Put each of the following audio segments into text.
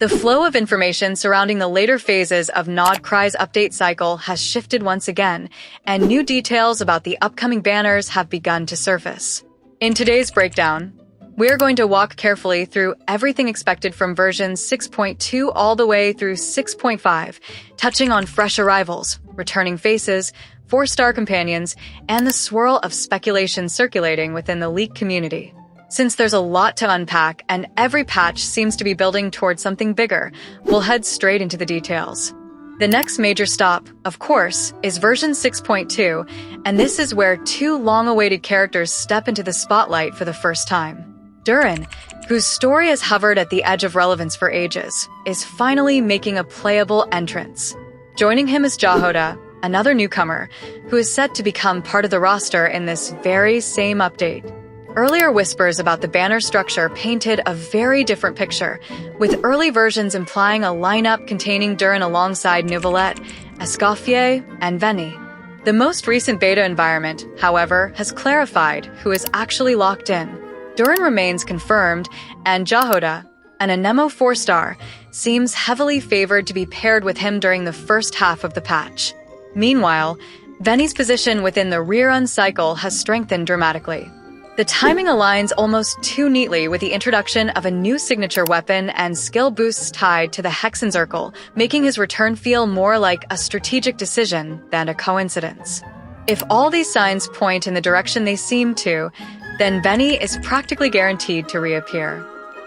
The flow of information surrounding the later phases of Nod Cry's update cycle has shifted once again, and new details about the upcoming banners have begun to surface. In today's breakdown, we're going to walk carefully through everything expected from version 6.2 all the way through 6.5, touching on fresh arrivals, returning faces, 4-star companions, and the swirl of speculation circulating within the leak community. Since there's a lot to unpack and every patch seems to be building towards something bigger, we'll head straight into the details. The next major stop, of course, is version 6.2, and this is where two long-awaited characters step into the spotlight for the first time. Durin, whose story has hovered at the edge of relevance for ages, is finally making a playable entrance. Joining him is Jahoda, another newcomer, who is set to become part of the roster in this very same update. Earlier whispers about the banner structure painted a very different picture, with early versions implying a lineup containing Durin alongside Neuvillette, Escoffier, and Veni. The most recent beta environment, however, has clarified who is actually locked in. Durin remains confirmed, and Jahoda, an Anemo 4-star, seems heavily favored to be paired with him during the first half of the patch. Meanwhile, Veni's position within the rerun cycle has strengthened dramatically. The timing aligns almost too neatly with the introduction of a new signature weapon and skill boosts tied to the Hexenzirkel, making his return feel more like a strategic decision than a coincidence. If all these signs point in the direction they seem to, then Veni is practically guaranteed to reappear.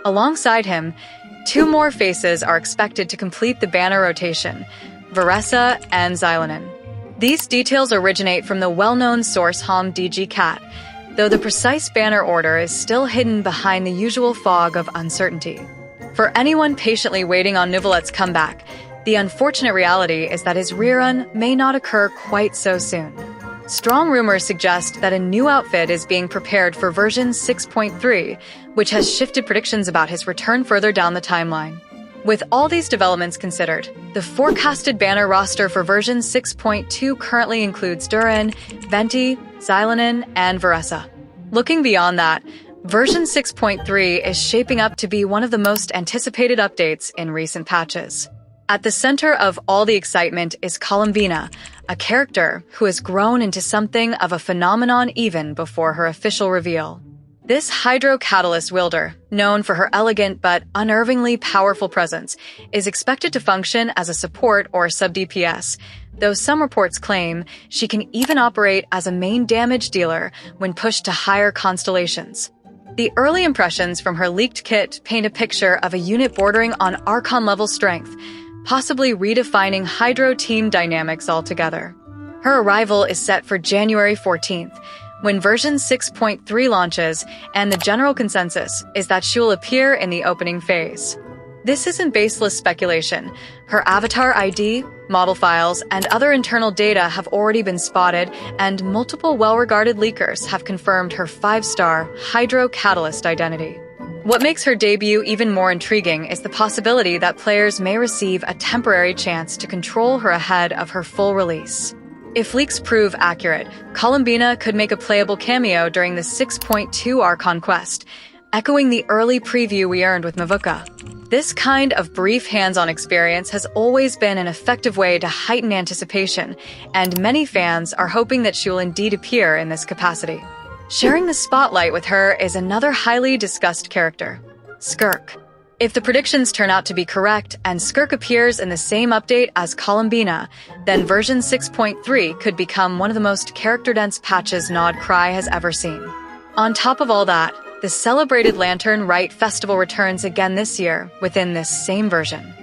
Alongside him, two more faces are expected to complete the banner rotation, Varka and Xilonen. These details originate from the well-known source Hom DG Cat, though the precise banner order is still hidden behind the usual fog of uncertainty. For anyone patiently waiting on Neuvillette's comeback, the unfortunate reality is that his rerun may not occur quite so soon. Strong rumors suggest that a new outfit is being prepared for version 6.3, which has shifted predictions about his return further down the timeline. With all these developments considered, the forecasted banner roster for version 6.2 currently includes Durin, Venti, Xilonen, and Varka. Looking beyond that, version 6.3 is shaping up to be one of the most anticipated updates in recent patches. At the center of all the excitement is Colombina, a character who has grown into something of a phenomenon even before her official reveal. This hydro-catalyst wielder, known for her elegant but unnervingly powerful presence, is expected to function as a support or sub-DPS, though some reports claim she can even operate as a main damage dealer when pushed to higher constellations. The early impressions from her leaked kit paint a picture of a unit bordering on Archon-level strength, possibly redefining Hydro team dynamics altogether. Her arrival is set for January 14th, when version 6.3 launches, and the general consensus is that she will appear in the opening phase. This isn't baseless speculation. Her avatar ID, model files, and other internal data have already been spotted, and multiple well-regarded leakers have confirmed her 5-star Hydro Catalyst identity. What makes her debut even more intriguing is the possibility that players may receive a temporary chance to control her ahead of her full release. If leaks prove accurate, Colombina could make a playable cameo during the 6.2 Archon quest, echoing the early preview we earned with Mavuka. This kind of brief hands-on experience has always been an effective way to heighten anticipation, and many fans are hoping that she will indeed appear in this capacity. Sharing the spotlight with her is another highly discussed character, Skirk. If the predictions turn out to be correct and Skirk appears in the same update as Colombina, then version 6.3 could become one of the most character-dense patches Nod Cry has ever seen. On top of all that, the celebrated Lantern Rite festival returns again this year within this same version.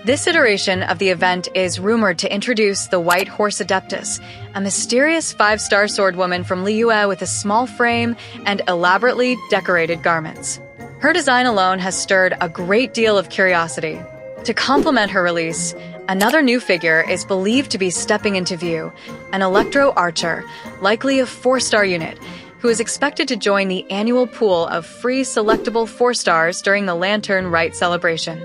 This iteration of the event is rumored to introduce the White Horse Adeptus, a mysterious 5-star swordwoman from Liyue with a small frame and elaborately decorated garments. Her design alone has stirred a great deal of curiosity. To complement her release, another new figure is believed to be stepping into view, an Electro archer, likely a 4-star unit, who is expected to join the annual pool of free selectable 4-stars during the Lantern Rite celebration.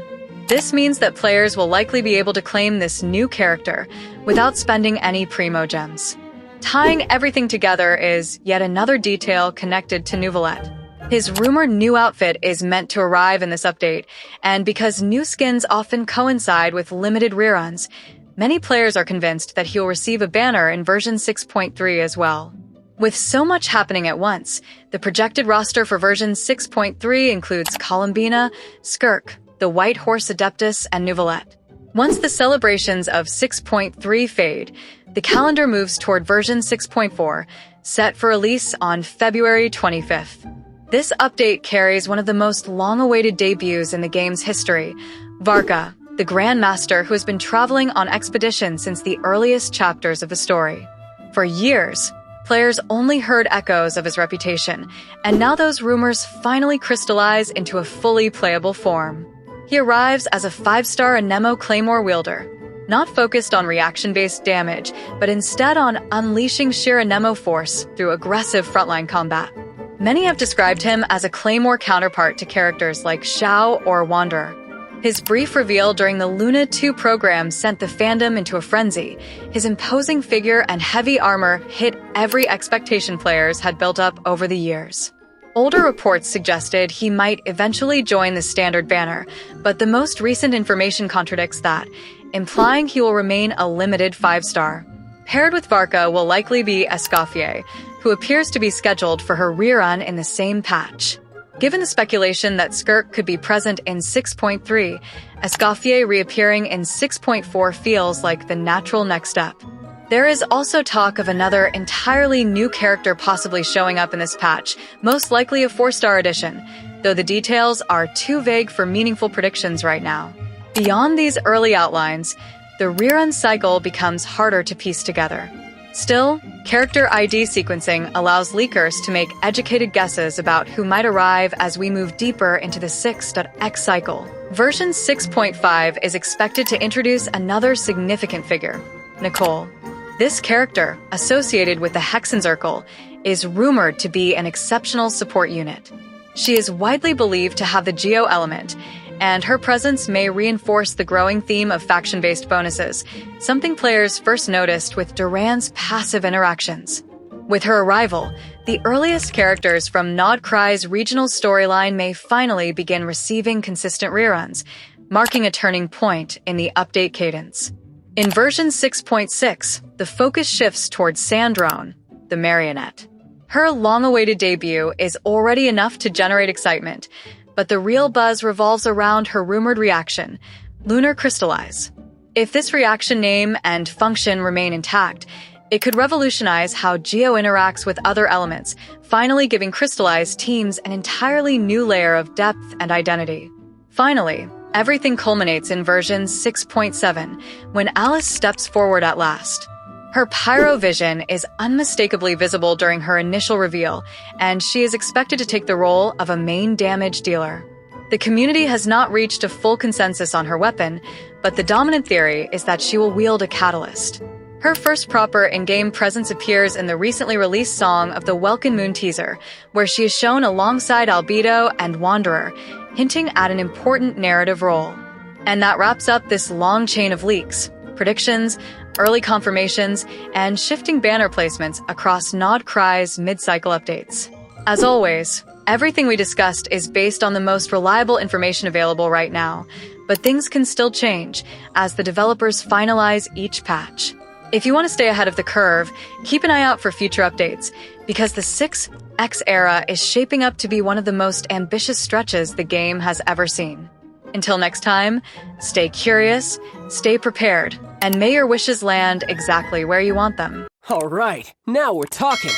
This means that players will likely be able to claim this new character without spending any primo gems. Tying everything together is yet another detail connected to Neuvillette. His rumored new outfit is meant to arrive in this update, and because new skins often coincide with limited reruns, many players are convinced that he'll receive a banner in version 6.3 as well. With so much happening at once, the projected roster for version 6.3 includes Colombina, Skirk, the White Horse Adeptus, and Novelette. Once the celebrations of 6.3 fade, the calendar moves toward version 6.4, set for release on February 25th. This update carries one of the most long-awaited debuts in the game's history, Varka, the Grandmaster who has been traveling on expedition since the earliest chapters of the story. For years, players only heard echoes of his reputation, and now those rumors finally crystallize into a fully playable form. He arrives as a 5-star Anemo Claymore wielder, not focused on reaction-based damage, but instead on unleashing sheer Anemo force through aggressive frontline combat. Many have described him as a Claymore counterpart to characters like Xiao or Wanderer. His brief reveal during the Luna 2 program sent the fandom into a frenzy. His imposing figure and heavy armor hit every expectation players had built up over the years. Older reports suggested he might eventually join the standard banner, but the most recent information contradicts that, implying he will remain a limited 5-star. Paired with Varka will likely be Escoffier, who appears to be scheduled for her rerun in the same patch. Given the speculation that Skirk could be present in 6.3, Escoffier reappearing in 6.4 feels like the natural next step. There is also talk of another entirely new character possibly showing up in this patch, most likely a 4-star addition, though the details are too vague for meaningful predictions right now. Beyond these early outlines, the rerun cycle becomes harder to piece together. Still, character ID sequencing allows leakers to make educated guesses about who might arrive as we move deeper into the 6.x cycle. Version 6.5 is expected to introduce another significant figure, Nicole. This character, associated with the Hexenzirkel, is rumored to be an exceptional support unit. She is widely believed to have the Geo element, and her presence may reinforce the growing theme of faction-based bonuses, something players first noticed with Duran's passive interactions. With her arrival, the earliest characters from Nodcry's regional storyline may finally begin receiving consistent reruns, marking a turning point in the update cadence. In version 6.6, the focus shifts towards Sandrone, the marionette. Her long-awaited debut is already enough to generate excitement, but the real buzz revolves around her rumored reaction, Lunar Crystallize. If this reaction name and function remain intact, it could revolutionize how Geo interacts with other elements, finally giving Crystallize teams an entirely new layer of depth and identity. Finally, everything culminates in version 6.7, when Alice steps forward at last. Her pyro vision is unmistakably visible during her initial reveal, and she is expected to take the role of a main damage dealer. The community has not reached a full consensus on her weapon, but the dominant theory is that she will wield a catalyst. Her first proper in-game presence appears in the recently released song of the Welkin Moon teaser, where she is shown alongside Albedo and Wanderer, hinting at an important narrative role. And that wraps up this long chain of leaks, predictions, early confirmations, and shifting banner placements across Nodcry's mid-cycle updates. As always, everything we discussed is based on the most reliable information available right now, but things can still change as the developers finalize each patch. If you want to stay ahead of the curve, keep an eye out for future updates, because the 6X era is shaping up to be one of the most ambitious stretches the game has ever seen. Until next time, stay curious, stay prepared, and may your wishes land exactly where you want them. All right, now we're talking.